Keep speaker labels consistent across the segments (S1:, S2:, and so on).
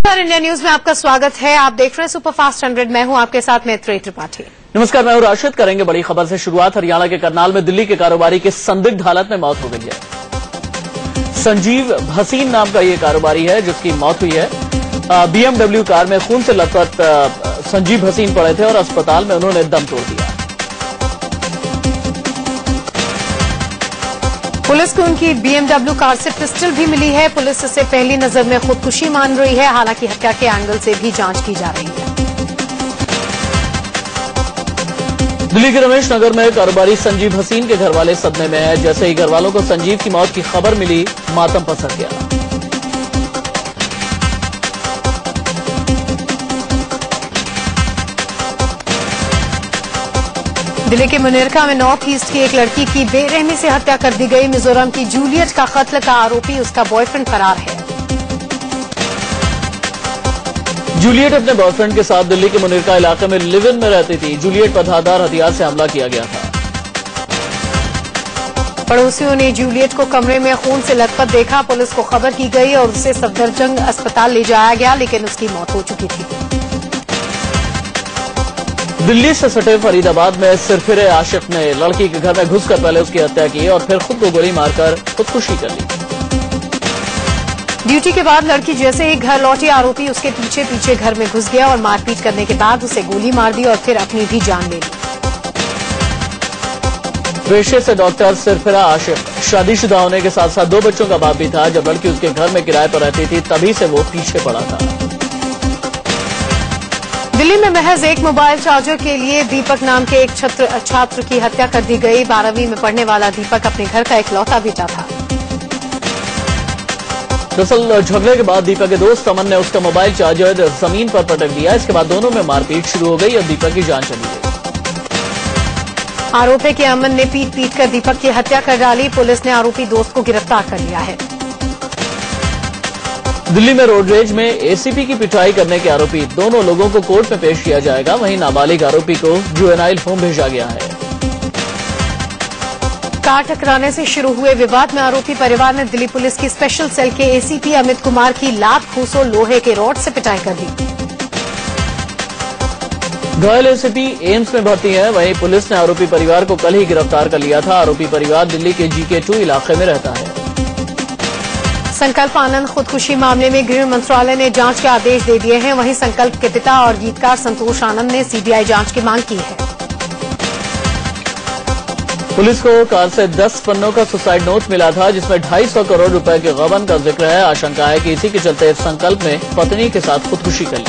S1: India news में आपका स्वागत है। आप देख रहे हैं सुपरफास्ट 100। मैं हूं आपके साथ मैत्री त्रिपाठी।
S2: नमस्कार, मैं हूं राशिद। करेंगे बड़ी खबर से शुरुआत। हरियाणा के करनाल में दिल्ली के कारोबारी की संदिग्ध हालत में मौत हो गई है। संजीव भसीन नाम का ये कारोबारी है जिसकी मौत हुई है। BMW कार में खून से लथपथ संजीव भसीन पड़े थे और अस्पताल में उन्होंने दम तोड़ दिया।
S1: पुलिस को उनकी BMW कार से पिस्टल भी मिली है। पुलिस इसे पहली नजर में खुदकुशी मान रही है, हालांकि हत्या के एंगल से भी जांच की जा रही है।
S2: दिल्ली के रमेश नगर में कारोबारी संजीव भसीन के घरवाले सदमे में है। जैसे ही घरवालों को संजीव की मौत की खबर मिली, मातम पसर गया।
S1: दिल्ली के मुनेरका में नॉर्थ ईस्ट की एक लड़की की बेरहमी से हत्या कर दी गई। मिजोरम की जूलियट का कत्ल का आरोपी उसका बॉयफ्रेंड फरार है।
S2: जूलियट अपने बॉयफ्रेंड के साथ दिल्ली के मुनेरका इलाके में लिव इन में रहती थी। जूलियट पर धारदार हथियार से हमला किया गया था।
S1: पड़ोसियों ने जूलियट को कमरे में खून से लथपथ देखा। पुलिस को खबर की गई और उसे सफदरजंग अस्पताल ले जाया गया, लेकिन उसकी मौत हो चुकी थी।
S2: दिल्ली से सटे फरीदाबाद में सिरफिरे आशिक ने लड़की के घर में घुसकर पहले उसकी हत्या की और फिर खुद को गोली मारकर खुदकुशी कर ली।
S1: ड्यूटी के बाद लड़की जैसे ही घर लौटी, आरोपी उसके पीछे पीछे घर में घुस गया और मारपीट करने के बाद उसे गोली मार दी और फिर अपनी भी जान ले ली।
S2: पेशे से डॉक्टर सिरफिरा आशिक शादीशुदा होने के साथ साथ 2 बच्चों का बाप भी था। जब लड़की उसके घर में किराए पर रहती थी, तभी से वो पीछे पड़ा था।
S1: दिल्ली में महज एक मोबाइल चार्जर के लिए दीपक नाम के एक छात्र की हत्या कर दी गई। 12वीं में पढ़ने वाला दीपक अपने घर का इकलौता बेटा था।
S2: दरअसल झगड़े के बाद दीपक के दोस्त अमन ने उसका मोबाइल चार्जर जमीन पर पटक दिया। इसके बाद दोनों में मारपीट शुरू हो गई और दीपक की जान चली गई।
S1: आरोप है कि अमन ने पीट कर दीपक की हत्या कर डाली। पुलिस ने आरोपी दोस्त को गिरफ्तार कर लिया है।
S2: दिल्ली में रोडरेज में एसीपी की पिटाई करने के आरोपी दोनों लोगों को कोर्ट में पेश किया जाएगा। वहीं नाबालिग आरोपी को जुवेनाइल होम भेजा गया है।
S1: कार टकराने से शुरू हुए विवाद में आरोपी परिवार ने दिल्ली पुलिस की स्पेशल सेल के एसीपी अमित कुमार की लात फूसों लोहे के रॉड से पिटाई कर दी।
S2: घायल एसीपी एम्स में भर्ती है। वहीं पुलिस ने आरोपी परिवार को कल ही गिरफ्तार कर लिया था। आरोपी परिवार दिल्ली के GK2 इलाके में रहता है।
S1: संकल्प आनंद खुदकुशी मामले में गृह मंत्रालय ने जांच के आदेश दे दिए हैं। वहीं संकल्प के पिता और गीतकार संतोष आनंद ने सीबीआई जांच की मांग की है।
S2: पुलिस को कार से 10 पन्नों का सुसाइड नोट मिला था, जिसमें 250 करोड़ रुपए के गबन का जिक्र है। आशंका है कि इसी के चलते संकल्प ने पत्नी के साथ खुदकुशी कर ली।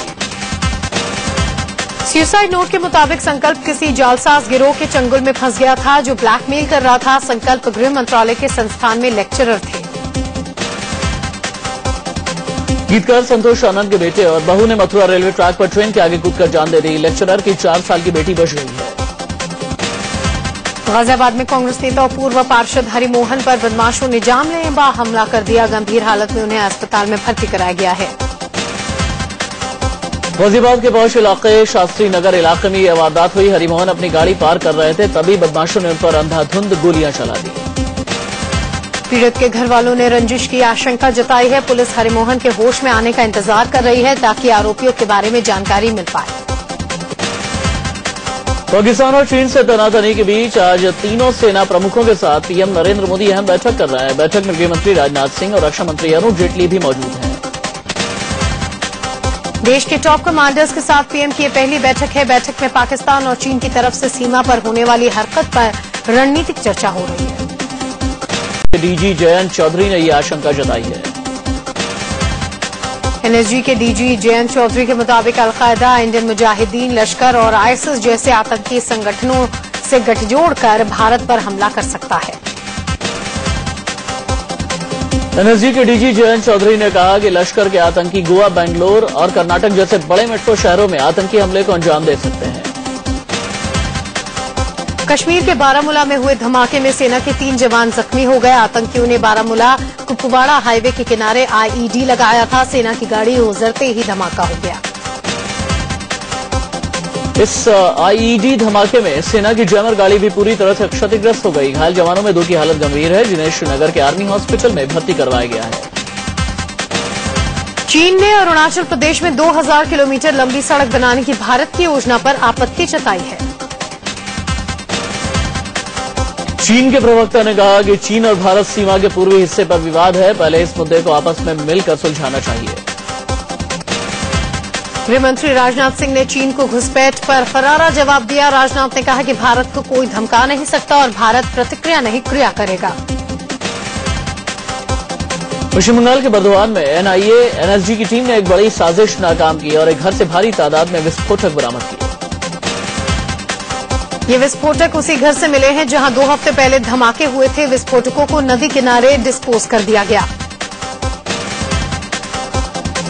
S1: सुसाइड नोट के मुताबिक संकल्प किसी जालसाज गिरोह के चंगुल में फंस गया था जो ब्लैकमेल कर रहा था। संकल्प गृह मंत्रालय के संस्थान में लेक्चरर थे।
S2: गीतकार संतोष आनंद के बेटे और बहू ने मथुरा रेलवे ट्रैक पर ट्रेन के आगे कूदकर जान दे दी। लेक्चरर की 4 साल की बेटी बच गई है।
S1: गाजियाबाद में कांग्रेस नेता और पूर्व पार्षद हरिमोहन पर बदमाशों ने जानलेवा हमला कर दिया। गंभीर हालत में उन्हें अस्पताल में भर्ती कराया गया है।
S2: गाजियाबाद के पौष इलाके शास्त्री नगर इलाके में यह वारदात हुई। हरिमोहन अपनी गाड़ी पार कर रहे थे, तभी बदमाशों ने उन पर अंधाधुंध गोलियां चला दी।
S1: पीड़ित के घर वालों ने रंजिश की आशंका जताई है। पुलिस हरिमोहन के होश में आने का इंतजार कर रही है ताकि आरोपियों के बारे में जानकारी मिल पाए।
S2: पाकिस्तान और चीन से तनातनी के बीच आज तीनों सेना प्रमुखों के साथ पीएम नरेंद्र मोदी अहम बैठक कर रहे हैं। बैठक में गृहमंत्री राजनाथ सिंह और रक्षा मंत्री अरुण जेटली भी मौजूद हैं।
S1: देश के टॉप कमांडर्स के साथ पीएम की यह पहली बैठक है। बैठक में पाकिस्तान और चीन की तरफ से सीमा पर होने वाली हरकत पर रणनीतिक चर्चा हो रही है।
S2: डीजी जयंत चौधरी ने यह आशंका जताई है।
S1: एनएसजी के डीजी जयंत चौधरी के मुताबिक अलकायदा, इंडियन मुजाहिदीन, लश्कर और आईएसआईएस जैसे आतंकी संगठनों से गठजोड़ कर भारत पर हमला कर सकता है।
S2: एनएसजी के डीजी जयंत चौधरी ने कहा कि लश्कर के आतंकी गोवा, बेंगलोर और कर्नाटक जैसे बड़े मेट्रो शहरों में आतंकी हमले को अंजाम दे सकते हैं।
S1: कश्मीर के बारामूला में हुए धमाके में सेना के 3 जवान जख्मी हो गए। आतंकियों ने बारामूला कुपवाड़ा हाईवे के किनारे आईईडी लगाया था। सेना की गाड़ी गुजरते ही धमाका हो गया।
S2: इस आईईडी धमाके में सेना की जैमर गाड़ी भी पूरी तरह से क्षतिग्रस्त हो गई। घायल जवानों में 2 की हालत गंभीर है, जिन्हें श्रीनगर के आर्मी हॉस्पिटल में भर्ती करवाया गया है।
S1: चीन ने अरुणाचल प्रदेश में 2000 किलोमीटर लंबी सड़क बनाने की भारत की योजना पर आपत्ति जताई है।
S2: चीन के प्रवक्ता ने कहा कि चीन और भारत सीमा के पूर्वी हिस्से पर विवाद है, पहले इस मुद्दे को आपस में मिलकर सुलझाना चाहिए।
S1: गृह मंत्री राजनाथ सिंह ने चीन को घुसपैठ पर करारा जवाब दिया। राजनाथ ने कहा कि भारत को कोई धमका नहीं सकता और भारत प्रतिक्रिया नहीं क्रिया करेगा।
S2: पश्चिम बंगाल के बर्धमान में एनआईए एनएसजी की टीम ने एक बड़ी साजिश नाकाम की और एक घर से भारी तादाद में विस्फोटक बरामद किए।
S1: ये विस्फोटक उसी घर से मिले हैं जहां 2 हफ्ते पहले धमाके हुए थे। विस्फोटकों को नदी किनारे डिस्पोज कर दिया गया।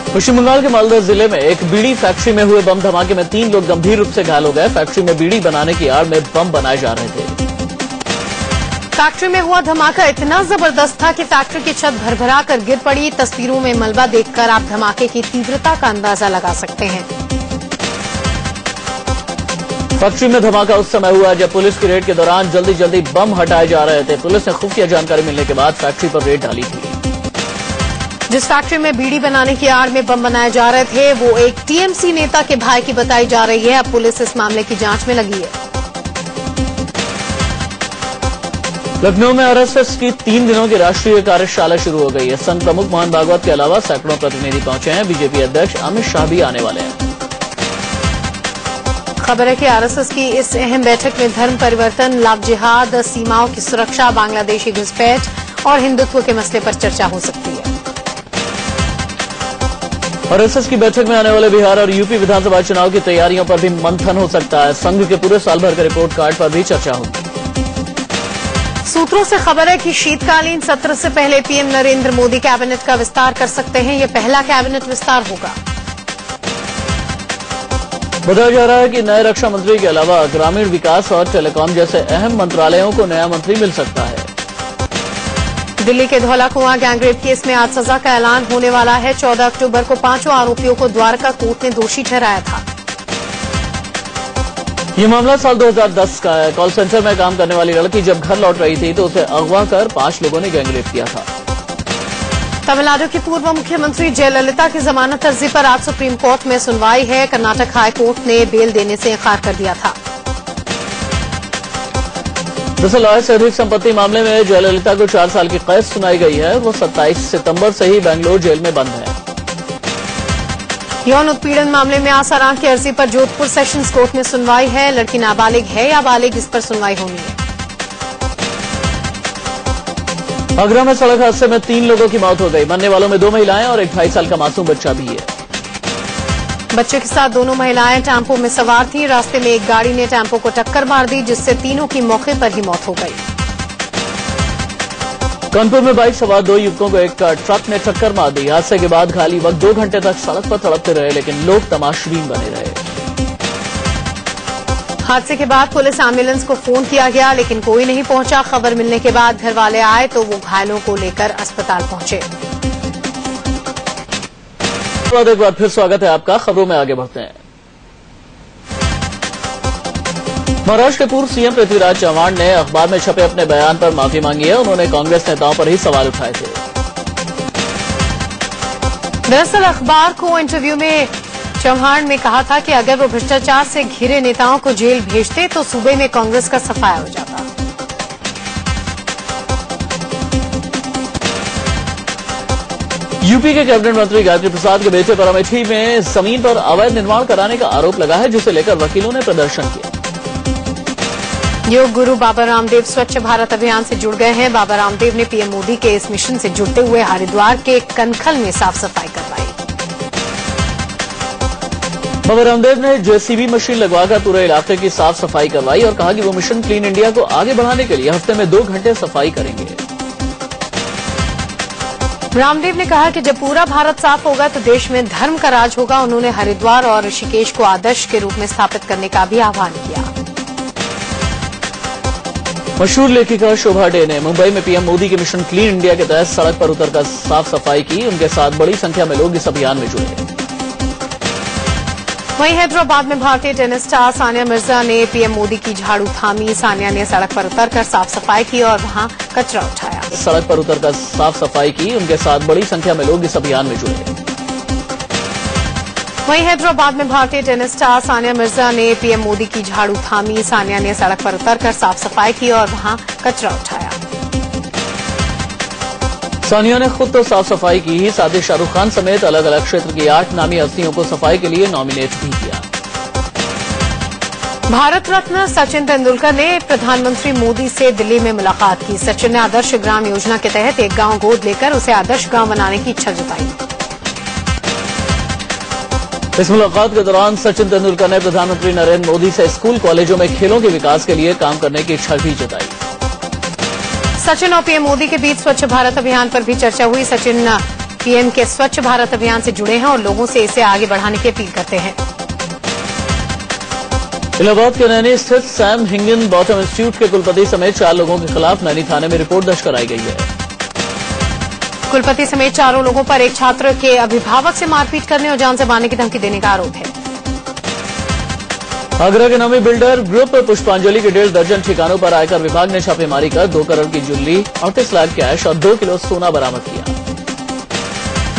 S2: पश्चिम बंगाल के मालदा जिले में एक बीड़ी फैक्ट्री में हुए बम धमाके में 3 लोग गंभीर रूप से घायल हो गए। फैक्ट्री में बीड़ी बनाने की आड़ में बम बनाए जा रहे थे।
S1: फैक्ट्री में हुआ धमाका इतना जबरदस्त था कि फैक्ट्री की छत भरभरा कर गिर पड़ी। तस्वीरों में मलबा देखकर आप धमाके की तीव्रता का अंदाजा लगा सकते हैं।
S2: फैक्ट्री में धमाका उस समय हुआ जब पुलिस की रेड के दौरान जल्दी जल्दी बम हटाए जा रहे थे। पुलिस ने खुफिया जानकारी मिलने के बाद फैक्ट्री पर रेड डाली थी।
S1: जिस फैक्ट्री में बीड़ी बनाने की आड़ में बम बनाए जा रहे थे वो एक टीएमसी नेता के भाई की बताई जा रही है। अब पुलिस इस मामले की जांच में लगी है।
S2: लखनऊ में आरएसएस की 3 दिनों की राष्ट्रीय कार्यशाला शुरू हो गई है। संघ प्रमुख मोहन भागवत के अलावा सैकड़ों प्रतिनिधि पहुंचे हैं। बीजेपी अध्यक्ष अमित शाह भी आने वाले हैं।
S1: खबर है कि आरएसएस की इस अहम बैठक में धर्म परिवर्तन, लाभ जिहाद, सीमाओं की सुरक्षा, बांग्लादेशी घुसपैठ और हिंदुत्व के मसले पर चर्चा हो सकती है।
S2: आरएसएस की बैठक में आने वाले बिहार और यूपी विधानसभा चुनाव की तैयारियों पर भी मंथन हो सकता है। संघ के पूरे साल भर के रिपोर्ट कार्ड पर भी चर्चा होगी।
S1: सूत्रों से खबर है कि शीतकालीन सत्र से पहले पीएम नरेंद्र मोदी कैबिनेट का विस्तार कर सकते हैं। यह पहला कैबिनेट विस्तार होगा।
S2: बताया जा रहा है कि नए रक्षा मंत्री के अलावा ग्रामीण विकास और टेलीकॉम जैसे अहम मंत्रालयों को नया मंत्री मिल सकता है।
S1: दिल्ली के धौला कुआं गैंगरेप केस में आज सजा का ऐलान होने वाला है। 14 अक्टूबर को 5 आरोपियों को द्वारका कोर्ट ने दोषी ठहराया था।
S2: ये मामला साल 2010 का है। कॉल सेंटर में काम करने वाली लड़की जब घर लौट रही थी तो उसे अगवा कर 5 लोगों ने गैंगरेप किया था।
S1: तमिलनाडु की पूर्व मुख्यमंत्री जयललिता की जमानत अर्जी पर आज सुप्रीम कोर्ट में सुनवाई है। कर्नाटक हाई कोर्ट ने बेल देने से इंकार कर दिया था।
S2: 10 लाख से अधिक संपत्ति मामले में जयललिता को 4 साल की कैद सुनाई गई है। वो 27 सितंबर से ही बेंगलुरु जेल में बंद है।
S1: यौन उत्पीड़न मामले में आसाराम की अर्जी पर जोधपुर सेशंस कोर्ट में सुनवाई है। लड़की नाबालिग है या बालिग, इस पर सुनवाई होनी है।
S2: आगरा में सड़क हादसे में 3 लोगों की मौत हो गई। मरने वालों में 2 महिलाएं और एक 2.5 साल का मासूम बच्चा भी है।
S1: बच्चे के साथ दोनों महिलाएं टेम्पो में सवार थीं। रास्ते में एक गाड़ी ने टेम्पो को टक्कर मार दी जिससे तीनों की मौके पर ही मौत हो गई।
S2: कानपुर में बाइक सवार 2 युवकों को एक ट्रक ने टक्कर मार दी। हादसे के बाद खाली वक्त 2 घंटे तक सड़क पर तड़पते रहे लेकिन लोग तमाशबीन बने रहे।
S1: हादसे के बाद पुलिस एम्बुलेंस को फोन किया गया लेकिन कोई नहीं पहुंचा। खबर मिलने के बाद घर वाले आए तो वो घायलों को लेकर अस्पताल पहुंचे।
S2: एक बार फिर स्वागत है आपका। खबरों में आगे बढ़ते हैं। महाराष्ट्र के पूर्व सीएम पृथ्वीराज चव्हाण ने अखबार में छपे अपने बयान पर माफी मांगी है। उन्होंने कांग्रेस नेताओं पर ही सवाल उठाए थे।
S1: दरअसल अखबार को इंटरव्यू में चव्हाण ने कहा था कि अगर वो भ्रष्टाचार से घिरे नेताओं को जेल भेजते तो सूबे में कांग्रेस का सफाया हो जाता।
S2: यूपी के कैबिनेट मंत्री गायत्री प्रसाद के बेटे पर अमेठी में जमीन पर अवैध निर्माण कराने का आरोप लगा है जिसे लेकर वकीलों ने प्रदर्शन किया।
S1: योग गुरु बाबा रामदेव स्वच्छ भारत अभियान से जुड़ गए हैं। बाबा रामदेव ने पीएम मोदी के इस मिशन से जुड़ते हुए हरिद्वार के कनखल में साफ सफाई करवाई।
S2: बाबा रामदेव ने जेसीबी मशीन लगवाकर पूरे इलाके की साफ सफाई करवाई और कहा कि वो मिशन क्लीन इंडिया को आगे बढ़ाने के लिए हफ्ते में 2 घंटे सफाई करेंगे।
S1: रामदेव ने कहा कि जब पूरा भारत साफ होगा तो देश में धर्म का राज होगा। उन्होंने हरिद्वार और ऋषिकेश को आदर्श के रूप में स्थापित करने का भी आह्वान किया।
S2: मशहूर लेखिका शोभा डे ने मुंबई में पीएम मोदी के मिशन क्लीन इंडिया के तहत सड़क पर उतरकर साफ सफाई की। उनके साथ बड़ी संख्या में लोग इस अभियान में जुड़े।
S1: वहीं हैदराबाद में भारतीय टेनिस स्टार सानिया मिर्जा ने पीएम मोदी की झाड़ू थामी। सानिया ने सड़क पर उतरकर साफ सफाई की और वहां कचरा उठाया।
S2: सड़क पर उतरकर साफ सफाई की। उनके साथ बड़ी संख्या में लोग इस अभियान में जुड़े।
S1: वहीं हैदराबाद में भारतीय टेनिस स्टार सानिया मिर्जा ने पीएम मोदी की झाड़ू थामी। सानिया ने सड़क पर उतरकर साफ सफाई की और वहां कचरा उठाया।
S2: सानिया ने खुद तो साफ सफाई की ही, साथ ही शाहरुख खान समेत अलग अलग क्षेत्र की 8 नामी हस्तियों को सफाई के लिए नॉमिनेट भी किया।
S1: भारत रत्न सचिन तेंदुलकर ने प्रधानमंत्री मोदी से दिल्ली में मुलाकात की। सचिन ने आदर्श ग्राम योजना के तहत एक गांव गोद लेकर उसे आदर्श गांव बनाने की इच्छा जताई।
S2: इस मुलाकात के दौरान सचिन तेंदुलकर ने प्रधानमंत्री नरेंद्र मोदी से स्कूल कॉलेजों में खेलों के विकास के लिए काम करने की इच्छा भी जताई।
S1: सचिन और पीएम मोदी के बीच स्वच्छ भारत अभियान पर भी चर्चा हुई। सचिन पीएम के स्वच्छ भारत अभियान से जुड़े हैं और लोगों से इसे आगे बढ़ाने की अपील करते हैं।
S2: इलाहाबाद के नैनी स्थित सैम हिंगन बॉटम इंस्टीट्यूट के कुलपति समेत 4 लोगों के खिलाफ नैनी थाने में रिपोर्ट दर्ज कराई गई है।
S1: कुलपति समेत 4 लोगों पर एक छात्र के अभिभावक से मारपीट करने और जान से मारने की धमकी देने का आरोप है।
S2: आगरा के नामी बिल्डर ग्रुप पुष्पांजलि के 1.5 दर्जन ठिकानों पर आयकर विभाग ने छापेमारी कर 2 करोड़ की ज्वेलरी, 38 लाख कैश और 2 किलो सोना बरामद किया।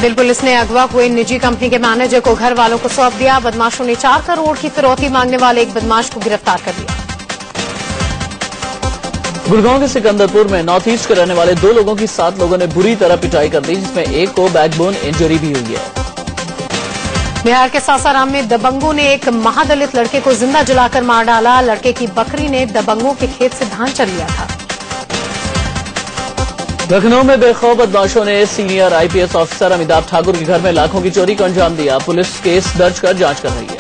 S1: दिल्ली पुलिस ने अगवा हुए निजी कंपनी के मैनेजर को घर वालों को सौंप दिया। बदमाशों ने 4 करोड़ की फिरौती मांगने वाले एक बदमाश को गिरफ्तार कर लिया।
S2: गुड़गांव के सिकंदरपुर में नॉर्थ ईस्ट के रहने वाले 2 लोगों की 7 लोगों ने बुरी तरह पिटाई कर दी, जिसमें एक को बैकबोन इंजरी भी हुई है।
S1: बिहार के सासाराम में दबंगों ने एक महादलित लड़के को जिंदा जलाकर मार डाला। लड़के की बकरी ने दबंगों के खेत से धान चल लिया था।
S2: लखनऊ में बेखौफ बदमाशों ने senior IPS officer Amitabh Thakur के घर में लाखों की चोरी को अंजाम दिया। पुलिस केस दर्ज कर जांच कर रही है।